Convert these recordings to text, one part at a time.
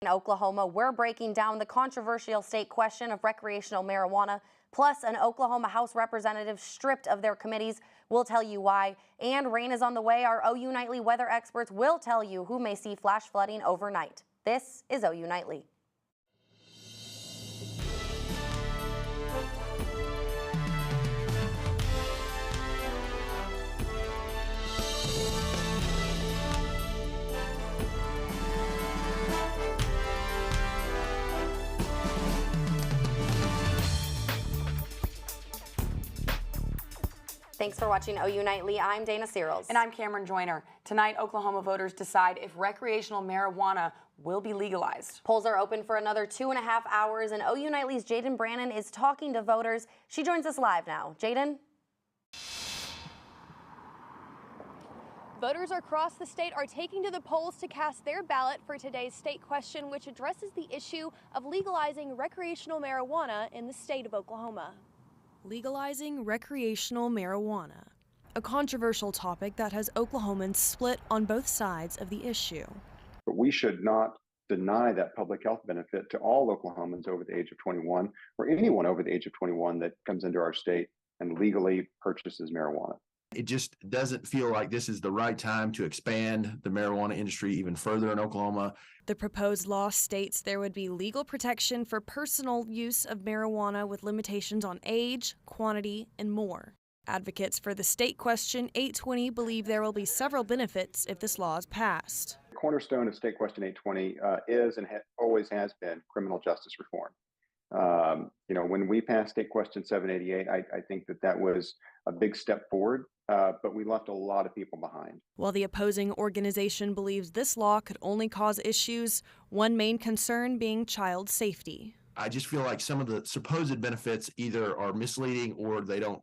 In Oklahoma, we're breaking down the controversial state question of recreational marijuana, plus an Oklahoma House representative stripped of their committees. We'll tell you why. And rain is on the way. Our OU Nightly weather experts will tell you who may see flash flooding overnight. This is OU Nightly. Thanks for watching OU Nightly. I'm Dana Searles. And I'm Cameron Joyner. Tonight, Oklahoma voters decide if recreational marijuana will be legalized. Polls are open for another 2.5 hours, and OU Nightly's Jaden Brannon is talking to voters. She joins us live now. Jaden? Voters across the state are taking to the polls to cast their ballot for today's state question, which addresses the issue of legalizing recreational marijuana in the state of Oklahoma. Legalizing recreational marijuana, a controversial topic that has Oklahomans split on both sides of the issue. But we should not deny that public health benefit to all Oklahomans over the age of 21, or anyone over the age of 21 that comes into our state and legally purchases marijuana. It just doesn't feel like this is the right time to expand the marijuana industry even further in Oklahoma. The proposed law states there would be legal protection for personal use of marijuana with limitations on age, quantity, and more. Advocates for the state question 820 believe there will be several benefits if this law is passed. The cornerstone of State Question 820 is and always has been criminal justice reform. When we passed State Question 788, I think that was a big step forward, but we left a lot of people behind. While the opposing organization believes this law could only cause issues, one main concern being child safety. I just feel like some of the supposed benefits either are misleading or they don't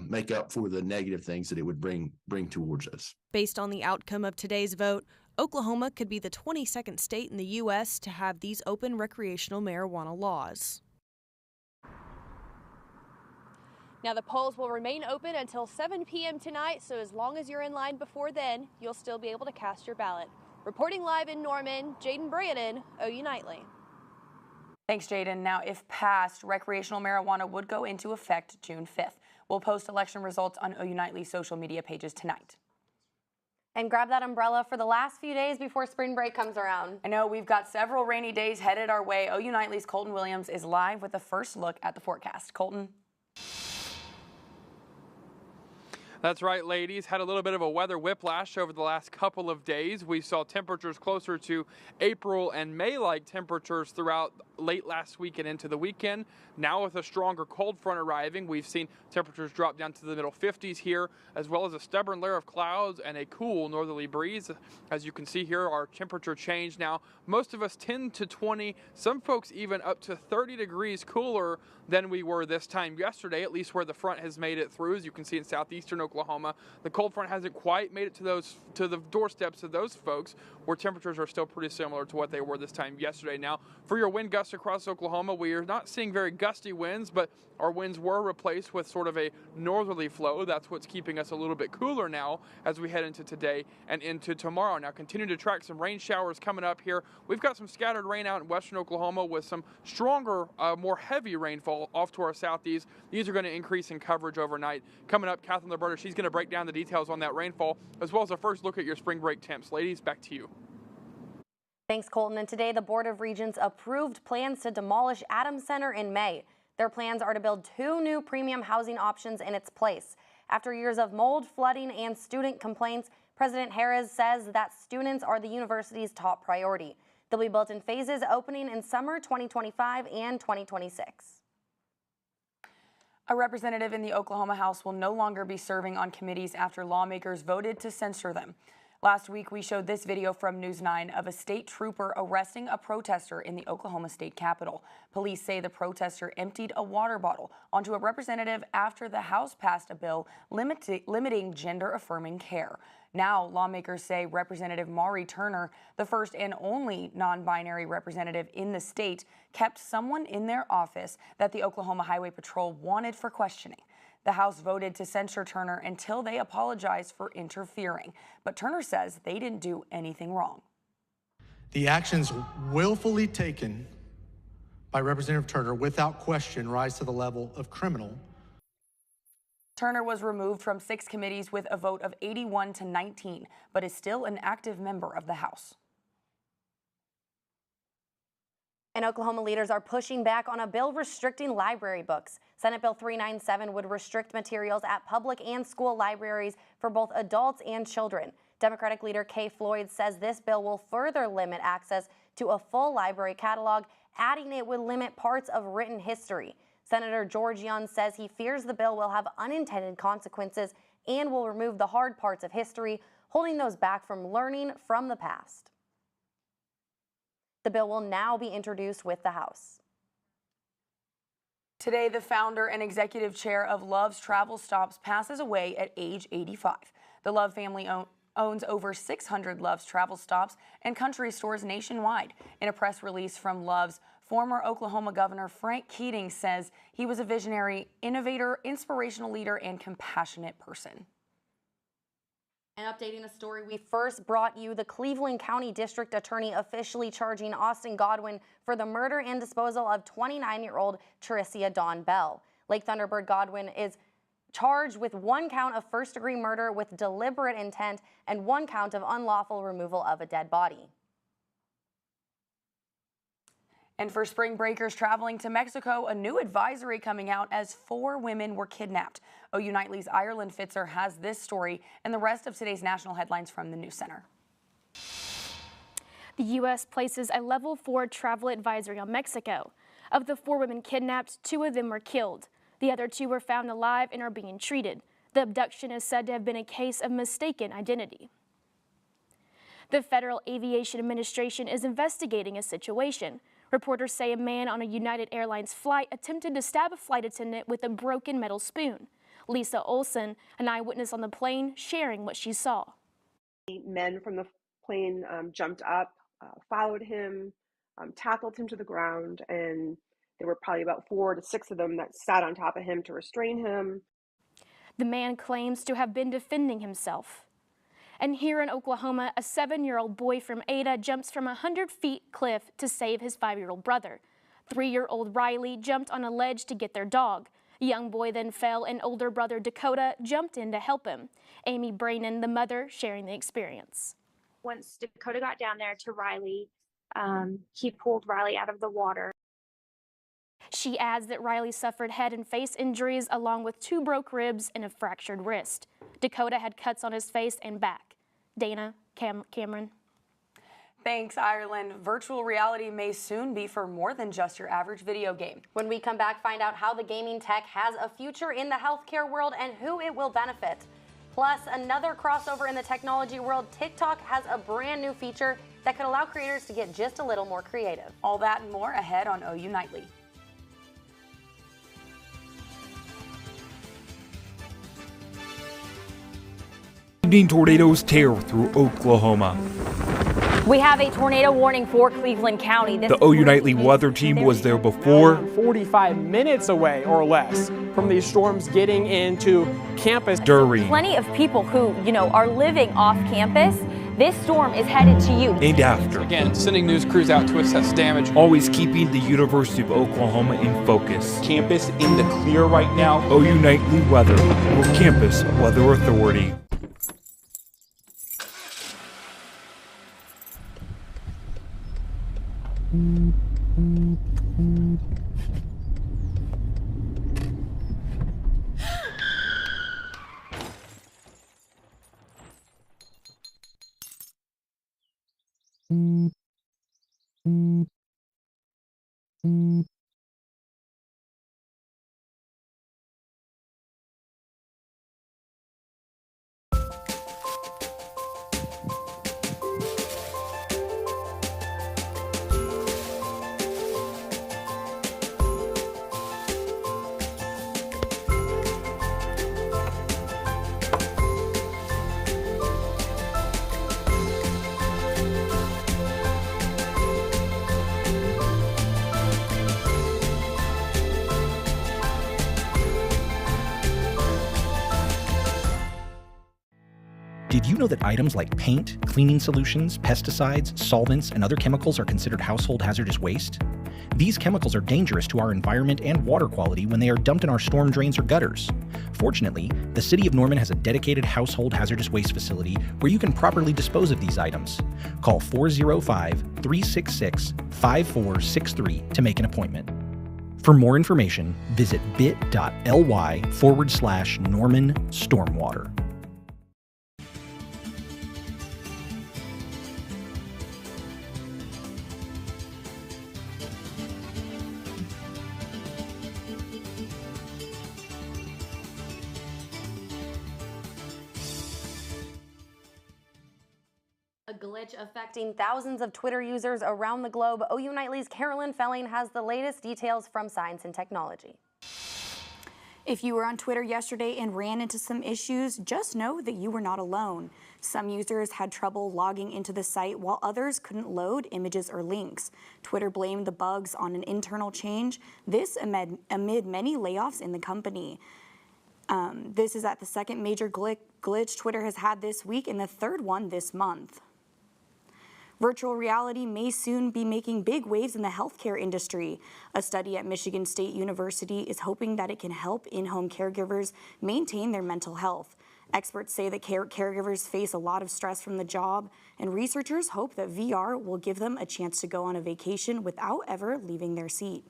make up for the negative things that it would bring towards us. Based on the outcome of today's vote, Oklahoma could be the 22nd state in the U.S. to have these open recreational marijuana laws. Now, the polls will remain open until 7 p.m. tonight, so as long as you're in line before then, you'll still be able to cast your ballot. Reporting live in Norman, Jaden Brannon, OU Nightly. Thanks, Jaden. Now, if passed, recreational marijuana would go into effect June 5th. We'll post election results on OU Nightly's social media pages tonight. And grab that umbrella for the last few days before spring break comes around. I know we've got several rainy days headed our way. OU Nightly's Colton Williams is live with the first look at the forecast. Colton. That's right, ladies. Had a little bit of a weather whiplash over the last couple of days. We saw temperatures closer to April and May-like temperatures throughout late last week and into the weekend. Now with a stronger cold front arriving, we've seen temperatures drop down to the middle 50s here, as well as a stubborn layer of clouds and a cool northerly breeze. As you can see here, our temperature change now. Most of us 10 to 20, some folks even up to 30 degrees cooler than we were this time yesterday, at least where the front has made it through. As you can see in southeastern Oklahoma, the cold front hasn't quite made it to the doorsteps of those folks, where temperatures are still pretty similar to what they were this time yesterday. Now, for your wind gusts across Oklahoma, we are not seeing very gusty winds, but our winds were replaced with sort of a northerly flow. That's what's keeping us a little bit cooler now as we head into today and into tomorrow. Now, continue to track some rain showers coming up here. We've got some scattered rain out in western Oklahoma with some stronger, more heavy rainfall off to our southeast. These are going to increase in coverage overnight. Coming up, Kathleen Liberta, she's going to break down the details on that rainfall, as well as a first look at your spring break temps. Ladies, back to you. Thanks, Colton. And today, the Board of Regents approved plans to demolish Adams Center in May. Their plans are to build 2 new premium housing options in its place. After years of mold, flooding, and student complaints, President Harris says that students are the university's top priority. They'll be built in phases, opening in summer 2025 and 2026. A representative in the Oklahoma House will no longer be serving on committees after lawmakers voted to censure them. Last week, we showed this video from News 9 of a state trooper arresting a protester in the Oklahoma State Capitol. Police say the protester emptied a water bottle onto a representative after the House passed a bill limiting gender-affirming care. Now, lawmakers say Representative Maury Turner, the first and only non-binary representative in the state, kept someone in their office that the Oklahoma Highway Patrol wanted for questioning. The House voted to censure Turner until they apologized for interfering. But Turner says they didn't do anything wrong. The actions willfully taken by Representative Turner without question rise to the level of criminal. Turner was removed from 6 committees with a vote of 81 to 19, but is still an active member of the House. And Oklahoma leaders are pushing back on a bill restricting library books. Senate Bill 397 would restrict materials at public and school libraries for both adults and children. Democratic leader Kay Floyd says this bill will further limit access to a full library catalog, adding it would limit parts of written history. Senator George Young says he fears the bill will have unintended consequences and will remove the hard parts of history, holding those back from learning from the past. The bill will now be introduced with the House. Today, the founder and executive chair of Love's Travel Stops passes away at age 85. The Love family owns over 600 Love's Travel Stops and country stores nationwide. In a press release from Love's, former Oklahoma Governor Frank Keating says he was a visionary, innovator, inspirational leader, and compassionate person. And updating a story we first brought you, the Cleveland County District Attorney officially charging Austin Godwin for the murder and disposal of 29-year-old Tricia Dawn Bell. Lake Thunderbird Godwin is charged with 1 count of first-degree murder with deliberate intent and 1 count of unlawful removal of a dead body. And for spring breakers traveling to Mexico, a new advisory coming out as 4 women were kidnapped. OU Nightly's Ireland Fitzer has this story and the rest of today's national headlines from the News Center. The U.S. places a level 4 travel advisory on Mexico. Of the 4 women kidnapped, 2 of them were killed. The other 2 were found alive and are being treated. The abduction is said to have been a case of mistaken identity. The Federal Aviation Administration is investigating a situation. Reporters say a man on a United Airlines flight attempted to stab a flight attendant with a broken metal spoon. Lisa Olson, an eyewitness on the plane, sharing what she saw. Men from the plane jumped up, followed him, tackled him to the ground, and there were probably about 4 to 6 of them that sat on top of him to restrain him. The man claims to have been defending himself. And here in Oklahoma, a 7-year-old boy from Ada jumps from a 100-foot cliff to save his 5-year-old brother. 3-year-old Riley jumped on a ledge to get their dog. A young boy then fell, and older brother Dakota jumped in to help him. Amy Brainin, the mother, sharing the experience. Once Dakota got down there to Riley, he pulled Riley out of the water. She adds that Riley suffered head and face injuries along with 2 broke ribs and a fractured wrist. Dakota had cuts on his face and back. Dana, Cameron. Thanks, Ireland. Virtual reality may soon be for more than just your average video game. When we come back, find out how the gaming tech has a future in the healthcare world and who it will benefit. Plus, another crossover in the technology world, TikTok has a brand new feature that could allow creators to get just a little more creative. All that and more ahead on OU Nightly. Evening tornadoes tear through Oklahoma. We have a tornado warning for Cleveland County. The OU Nightly weather team was there before. 45 minutes away or less from these storms getting into campus. During. Plenty of people who, are living off campus. This storm is headed to you. And after. Again, sending news crews out to assess damage. Always keeping the University of Oklahoma in focus. Campus in the clear right now. OU Nightly weather. Your campus weather authority. know that items like paint, cleaning solutions, pesticides, solvents, and other chemicals are considered household hazardous waste? These chemicals are dangerous to our environment and water quality when they are dumped in our storm drains or gutters. Fortunately, the City of Norman has a dedicated household hazardous waste facility where you can properly dispose of these items. Call 405-366-5463 to make an appointment. For more information, visit bit.ly/Norman Stormwater. A glitch affecting thousands of Twitter users around the globe. OU Nightly's Carolyn Felling has the latest details from Science and Technology. If you were on Twitter yesterday and ran into some issues, just know that you were not alone. Some users had trouble logging into the site while others couldn't load images or links. Twitter blamed the bugs on an internal change, this amid many layoffs in the company. This is at the second major glitch Twitter has had this week and the third one this month. Virtual reality may soon be making big waves in the healthcare industry. A study at Michigan State University is hoping that it can help in-home caregivers maintain their mental health. Experts say that caregivers face a lot of stress from the job, and researchers hope that VR will give them a chance to go on a vacation without ever leaving their seat.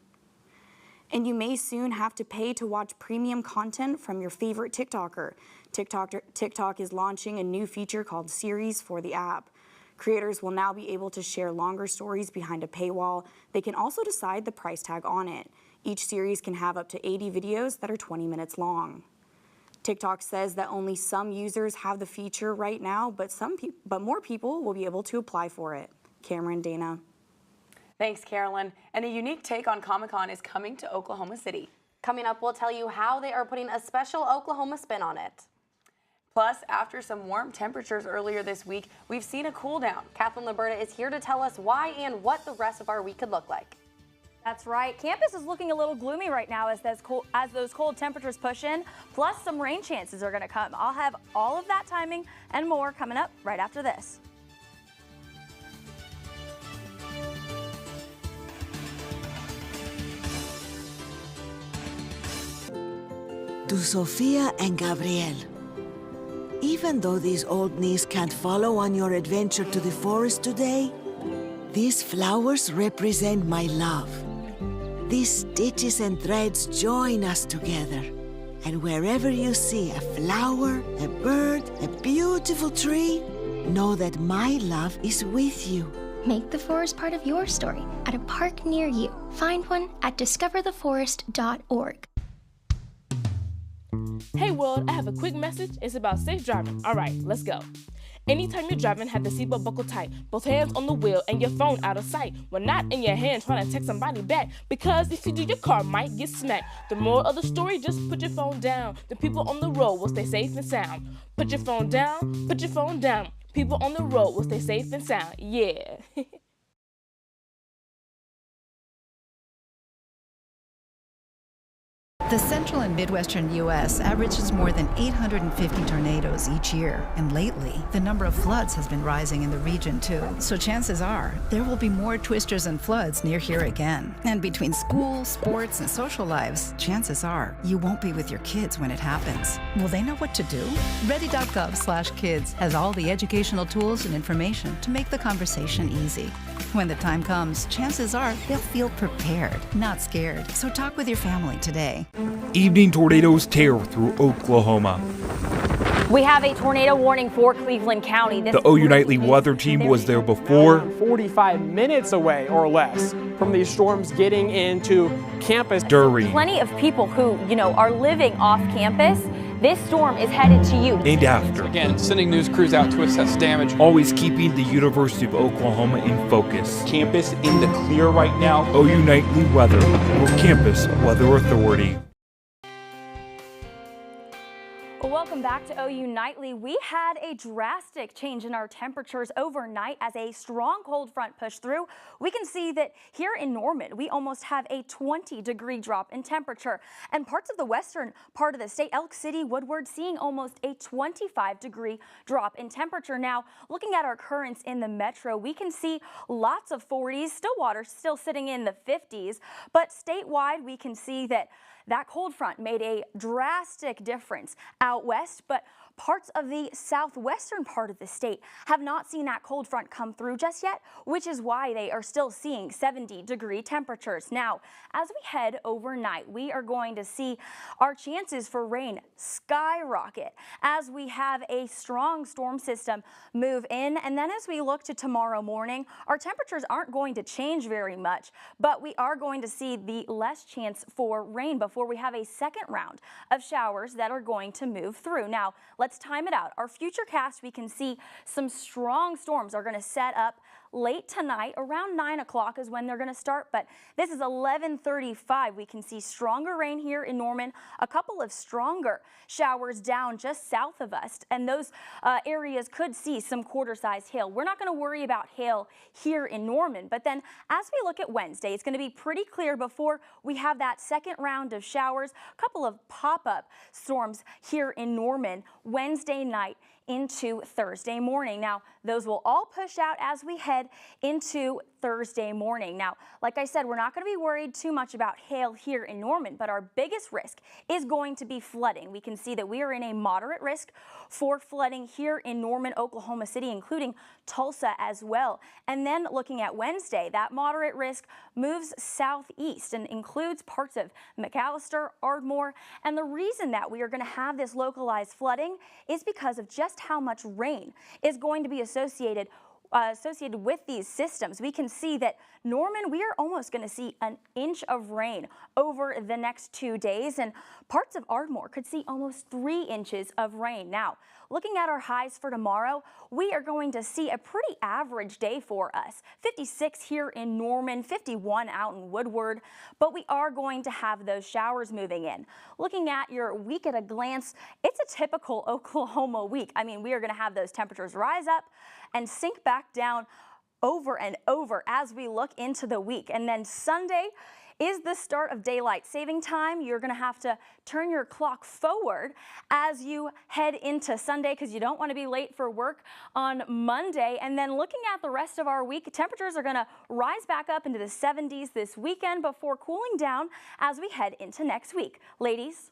And you may soon have to pay to watch premium content from your favorite TikToker. TikTok is launching a new feature called Series for the app. Creators will now be able to share longer stories behind a paywall. They can also decide the price tag on it. Each series can have up to 80 videos that are 20 minutes long. TikTok says that only some users have the feature right now, but more people will be able to apply for it. Cameron, Dana. Thanks, Carolyn. And a unique take on Comic-Con is coming to Oklahoma City. Coming up, we'll tell you how they are putting a special Oklahoma spin on it. Plus, after some warm temperatures earlier this week, we've seen a cool down. Catherine Liberta is here to tell us why and what the rest of our week could look like. That's right. Campus is looking a little gloomy right now as those cold temperatures push in, plus some rain chances are going to come. I'll have all of that timing and more coming up right after this. To Sofia and Gabriel. Even though these old knees can't follow on your adventure to the forest today, these flowers represent my love. These stitches and threads join us together. And wherever you see a flower, a bird, a beautiful tree, know that my love is with you. Make the forest part of your story at a park near you. Find one at discovertheforest.org. Hey world, I have a quick message. It's about safe driving. All right, let's go. Anytime you're driving, have the seatbelt buckled tight. Both hands on the wheel and your phone out of sight. When not in your hand trying to text somebody back. Because if you do, your car might get smacked. The moral of the story, just put your phone down. The people on the road will stay safe and sound. Put your phone down, put your phone down. People on the road will stay safe and sound. Yeah. The central and midwestern U.S. averages more than 850 tornadoes each year, and lately, the number of floods has been rising in the region too. So chances are, there will be more twisters and floods near here again. And between school, sports, and social lives, chances are, you won't be with your kids when it happens. Will they know what to do? Ready.gov/kids has all the educational tools and information to make the conversation easy. When the time comes, chances are they'll feel prepared, not scared. So talk with your family today. Evening tornadoes tear through Oklahoma. We have a tornado warning for Cleveland County. The OU Nightly weather team was there before. 45 minutes away or less from these storms getting into campus. During. Plenty of people who, are living off campus. This storm is headed to you. And after. Again, sending news crews out to assess damage. Always keeping the University of Oklahoma in focus. Campus in the clear right now. OU Nightly weather for Campus Weather Authority. Welcome back to OU Nightly. We had a drastic change in our temperatures overnight as a strong cold front pushed through. We can see that here in Norman, we almost have a 20-degree drop in temperature. And parts of the western part of the state, Elk City, Woodward, seeing almost a 25-degree drop in temperature. Now, looking at our currents in the metro, we can see lots of 40s, Stillwater still sitting in the 50s, but statewide, we can see that cold front made a drastic difference out west, but parts of the southwestern part of the state have not seen that cold front come through just yet, which is why they are still seeing 70-degree temperatures. Now, as we head overnight, we are going to see our chances for rain skyrocket as we have a strong storm system move in. And then as we look to tomorrow morning, our temperatures aren't going to change very much, but we are going to see the less chance for rain before we have a second round of showers that are going to move through. Now, let's time it out. Our future cast, we can see some strong storms are going to set up late tonight. Around 9 o'clock is when they're going to start, but this is 11:35. We can see stronger rain here in Norman, a couple of stronger showers down just south of us, and those areas could see some quarter-size hail. We're not going to worry about hail here in Norman, but then as we look at Wednesday, it's going to be pretty clear before we have that second round of showers, a couple of pop-up storms here in Norman Wednesday night into Thursday morning. Now, those will all push out as we head into Thursday morning. Now, like I said, we're not going to be worried too much about hail here in Norman, but our biggest risk is going to be flooding. We can see that we are in a moderate risk for flooding here in Norman, Oklahoma City, including Tulsa as well. And then looking at Wednesday, that moderate risk moves southeast and includes parts of McAllister, Ardmore. And the reason that we are going to have this localized flooding is because of just how much rain is going to be associated with these systems. We can see that Norman, we are almost going to see an inch of rain over the next 2 days, and parts of Ardmore could see almost 3 inches of rain. Now, looking at our highs for tomorrow, we are going to see a pretty average day for us. 56 here in Norman, 51 out in Woodward, but we are going to have those showers moving in. Looking at your week at a glance, it's a typical Oklahoma week. I mean, we are going to have those temperatures rise up and sink back down over and over as we look into the week. And then Sunday is the start of daylight saving time. You're going to have to turn your clock forward as you head into Sunday because you don't want to be late for work on Monday. And then looking at the rest of our week, temperatures are going to rise back up into the 70s this weekend before cooling down as we head into next week. Ladies.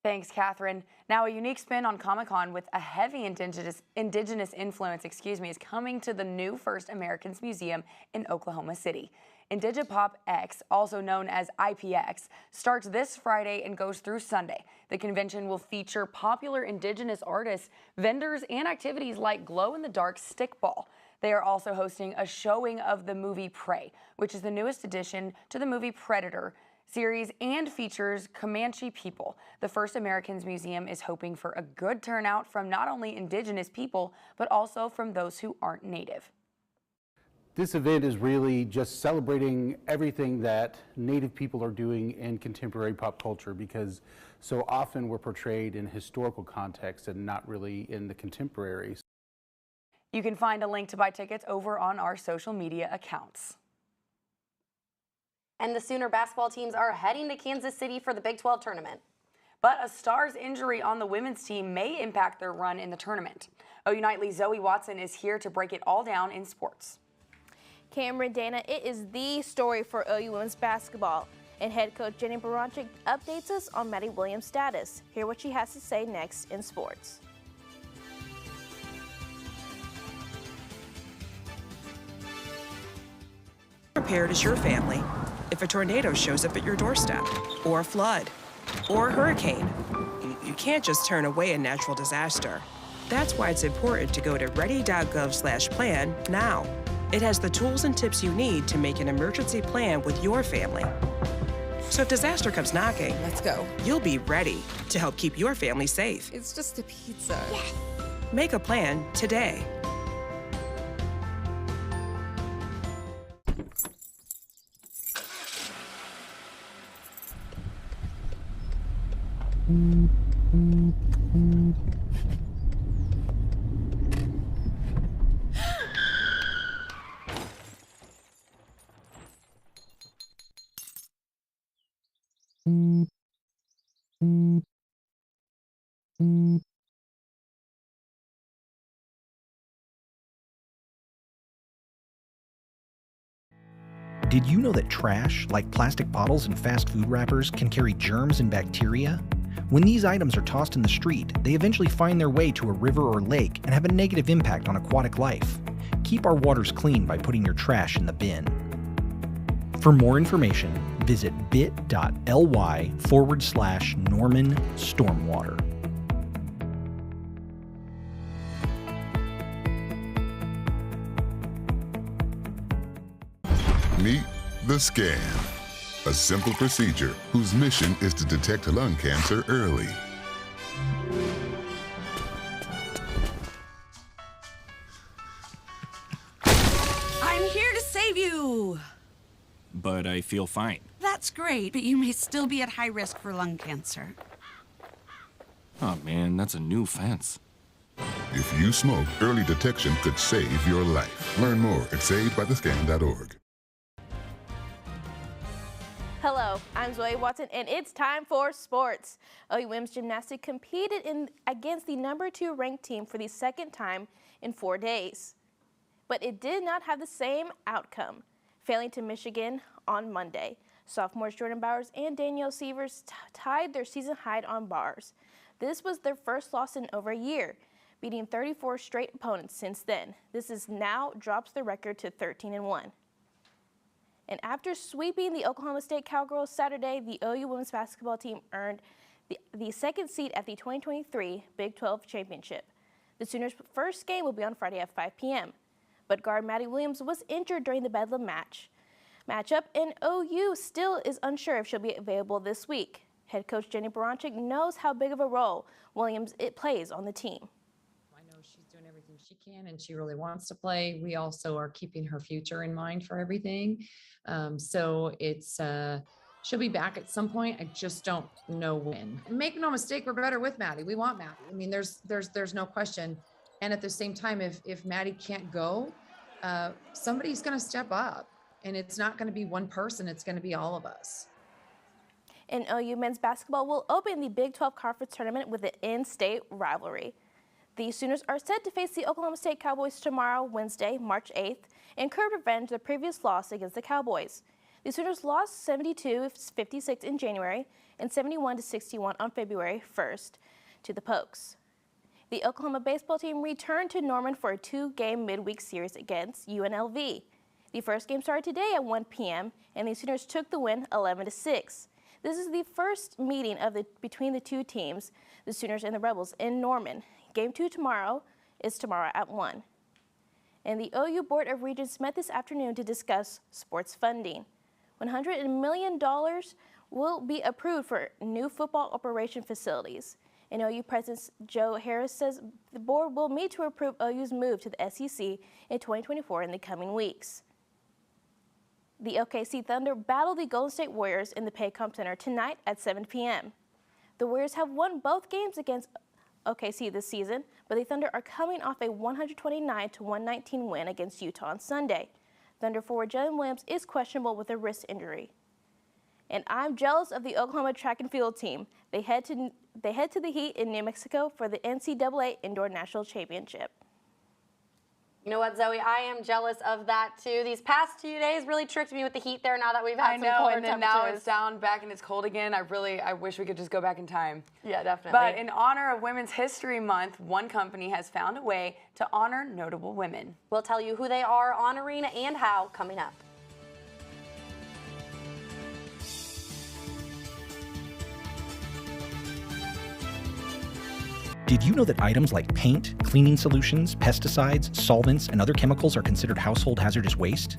Thanks, Catherine. Now, a unique spin on Comic-Con with a heavy indigenous influence, is coming to the new First Americans Museum in Oklahoma City. Indigipop X, also known as IPX, starts this Friday and goes through Sunday. The convention will feature popular indigenous artists, vendors, and activities like glow-in-the-dark stickball. They are also hosting a showing of the movie Prey, which is the newest addition to the movie Predator series and features Comanche people. The First Americans Museum is hoping for a good turnout from not only indigenous people, but also from those who aren't native. This event is really just celebrating everything that Native people are doing in contemporary pop culture, because so often we're portrayed in historical context and not really in the contemporary. You can find a link to buy tickets over on our social media accounts. And the Sooner basketball teams are heading to Kansas City for the Big 12 tournament. But a star's injury on the women's team may impact their run in the tournament. OU Nightly's Zoe Watson is here to break it all down in sports. Cameron, Dana, it is the story for OU women's basketball. And head coach Jenny Baranczyk updates us on Maddie Williams' status. Hear what she has to say next in sports. Prepared as your family if a tornado shows up at your doorstep, or a flood, or a hurricane. You can't just turn away a natural disaster. That's why it's important to go to ready.gov/plan now. It has the tools and tips you need to make an emergency plan with your family. So if disaster comes knocking, let's go. You'll be ready to help keep your family safe. It's just a pizza. Yes. Make a plan today. Did you know that trash, like plastic bottles and fast food wrappers, can carry germs and bacteria? When these items are tossed in the street, they eventually find their way to a river or lake and have a negative impact on aquatic life. Keep our waters clean by putting your trash in the bin. For more information, visit bit.ly/Norman Stormwater. Meet the Scan, a simple procedure whose mission is to detect lung cancer early. I'm here to save you. But I feel fine. That's great, but you may still be at high risk for lung cancer. Oh man, that's a new fence. If you smoke, early detection could save your life. Learn more at savedbythescan.org. Hello, I'm Zoe Watson, and it's time for sports. OU Women's Gymnastics competed against the #2 ranked team for the second time in 4 days. But it did not have the same outcome, failing to Michigan on Monday. Sophomores Jordan Bowers and Danielle Sievers tied their season high on bars. This was their first loss in over a year, beating 34 straight opponents since then. This now drops the record to 13-1. And after sweeping the Oklahoma State Cowgirls Saturday, the OU women's basketball team earned the second seed at the 2023 Big 12 Championship. The Sooners' first game will be on Friday at 5 p.m. But guard Maddie Williams was injured during the Bedlam matchup, and OU still is unsure if she'll be available this week. Head coach Jenny Baranczyk knows how big of a role Williams plays on the team. She's doing everything she can and she really wants to play. We also are keeping her future in mind for everything. So it's she'll be back at some point. I just don't know when. Make no mistake, we're better with Maddie. We want Maddie. I mean, there's no question. And at the same time, if Maddie can't go, somebody's going to step up, and it's not going to be one person. It's going to be all of us. And OU men's basketball will open the Big 12 Conference Tournament with an in-state rivalry. The Sooners are set to face the Oklahoma State Cowboys tomorrow, Wednesday, March 8th, and could revenge their previous loss against the Cowboys. The Sooners lost 72-56 in January and 71-61 on February 1st to the Pokes. The Oklahoma baseball team returned to Norman for a 2-game midweek series against UNLV. The first game started today at 1 p.m., and the Sooners took the win 11-6. This is the first meeting between the two teams, the Sooners and the Rebels, in Norman. Game 2 is tomorrow at 1. And the OU Board of Regents met this afternoon to discuss sports funding. $100 million will be approved for new football operation facilities. And OU President Joe Harris says the board will meet to approve OU's move to the SEC in 2024 in the coming weeks. The OKC Thunder battle the Golden State Warriors in the Paycom Center tonight at 7 p.m. The Warriors have won both games against OKC this season, but the Thunder are coming off a 129-119 win against Utah on Sunday. Thunder forward Jalen Williams is questionable with a wrist injury. And I'm jealous of the Oklahoma track and field team. They head to the heat in New Mexico for the NCAA Indoor National Championship. You know what, Zoe? I am jealous of that too. These past 2 days really tricked me with the heat there. Now that we've had some colder and then temperatures. now it's down back and it's cold again. I wish we could just go back in time. Yeah, definitely. But in honor of Women's History Month, one company has found a way to honor notable women. We'll tell you who they are honoring and how coming up. Did you know that items like paint, cleaning solutions, pesticides, solvents, and other chemicals are considered household hazardous waste?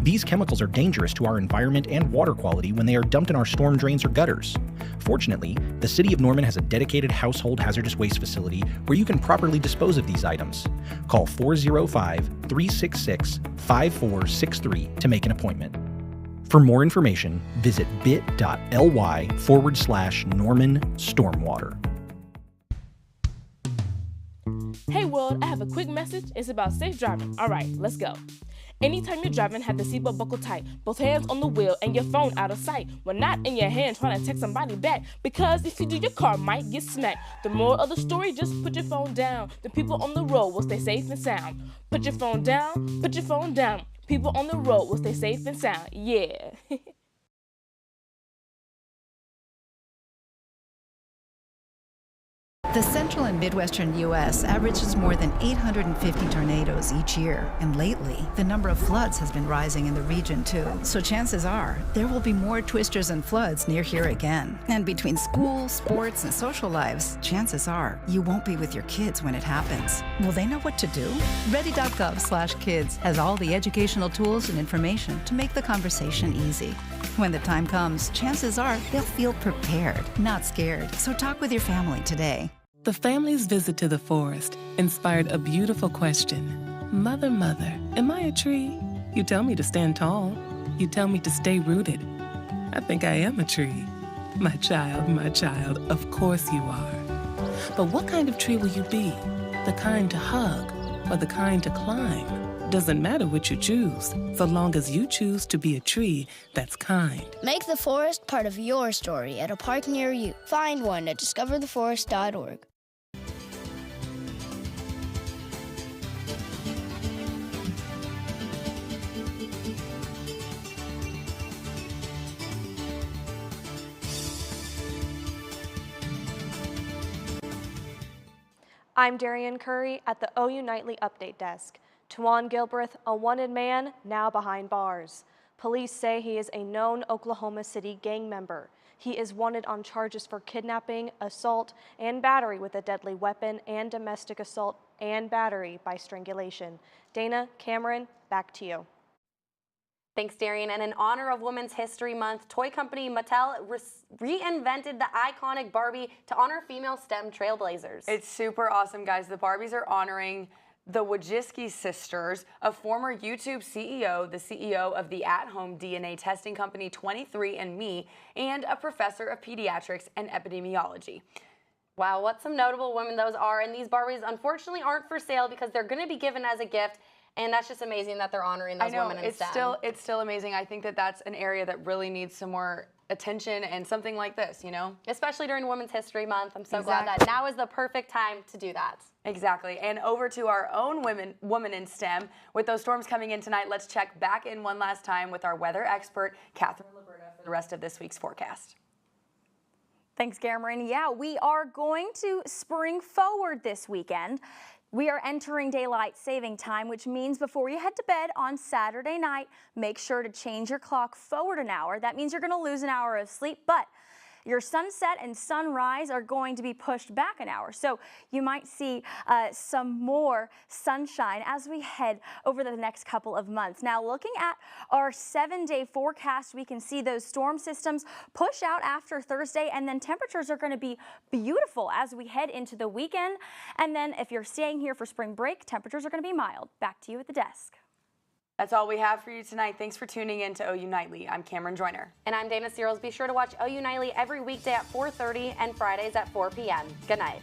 These chemicals are dangerous to our environment and water quality when they are dumped in our storm drains or gutters. Fortunately, the City of Norman has a dedicated household hazardous waste facility where you can properly dispose of these items. Call 405-366-5463 to make an appointment. For more information, visit bit.ly/Norman Stormwater. Hey world, I have a quick message. It's about safe driving. All right, let's go. Anytime you're driving, have the seatbelt buckled tight, both hands on the wheel and your phone out of sight. When not in your hand trying to text somebody back, because if you do, your car might get smacked. The moral of the story, just put your phone down. The people on the road will stay safe and sound. Put your phone down, put your phone down. People on the road will stay safe and sound. Yeah. The central and midwestern U.S. averages more than 850 tornadoes each year, and lately, the number of floods has been rising in the region too. So chances are, there will be more twisters and floods near here again. And between school, sports, and social lives, chances are, you won't be with your kids when it happens. Will they know what to do? Ready.gov/kids has all the educational tools and information to make the conversation easy. When the time comes, chances are they'll feel prepared, not scared. So talk with your family today. The family's visit to the forest inspired a beautiful question. Mother, mother, am I a tree? You tell me to stand tall. You tell me to stay rooted. I think I am a tree. My child, of course you are. But what kind of tree will you be? The kind to hug or the kind to climb? Doesn't matter which you choose, so long as you choose to be a tree that's kind. Make the forest part of your story at a park near you. Find one at discovertheforest.org. I'm Darian Curry at the OU Nightly Update Desk. Tawan Gilbreth, a wanted man, now behind bars. Police say he is a known Oklahoma City gang member. He is wanted on charges for kidnapping, assault, and battery with a deadly weapon, and domestic assault and battery by strangulation. Dana, Cameron, back to you. Thanks, Darian. And in honor of Women's History Month, toy company Mattel reinvented the iconic Barbie to honor female STEM trailblazers. It's super awesome, guys. The Barbies are honoring the Wojcicki sisters, a former YouTube CEO, the CEO of the at-home DNA testing company 23andMe, and a professor of pediatrics and epidemiology. Wow, what some notable women those are. And these Barbies unfortunately aren't for sale because they're going to be given as a gift. And that's just amazing that they're honoring those women in STEM. It's still amazing. I think that that's an area that really needs some more attention and something like this, you know? Especially during Women's History Month. I'm so glad that now is the perfect time to do that. Exactly. And over to our own woman in STEM. With those storms coming in tonight, let's check back in one last time with our weather expert, Catherine Liberta, for the rest of this week's forecast. Thanks, Cameron. Yeah, we are going to spring forward this weekend. We are entering daylight saving time, which means before you head to bed on Saturday night, make sure to change your clock forward an hour. That means you're going to lose an hour of sleep, but your sunset and sunrise are going to be pushed back an hour. So you might see some more sunshine as we head over the next couple of months. Now, looking at our 7-day forecast, we can see those storm systems push out after Thursday, and then temperatures are going to be beautiful as we head into the weekend. And then if you're staying here for spring break, temperatures are going to be mild. Back to you at the desk. That's all we have for you tonight. Thanks for tuning in to OU Nightly. I'm Cameron Joyner. And I'm Dana Searles. Be sure to watch OU Nightly every weekday at 4:30 and Fridays at 4 p.m. Good night.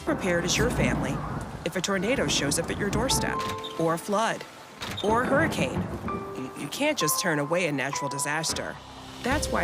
Prepared as your family if a tornado shows up at your doorstep, or a flood, or a hurricane. You can't just turn away a natural disaster. That's why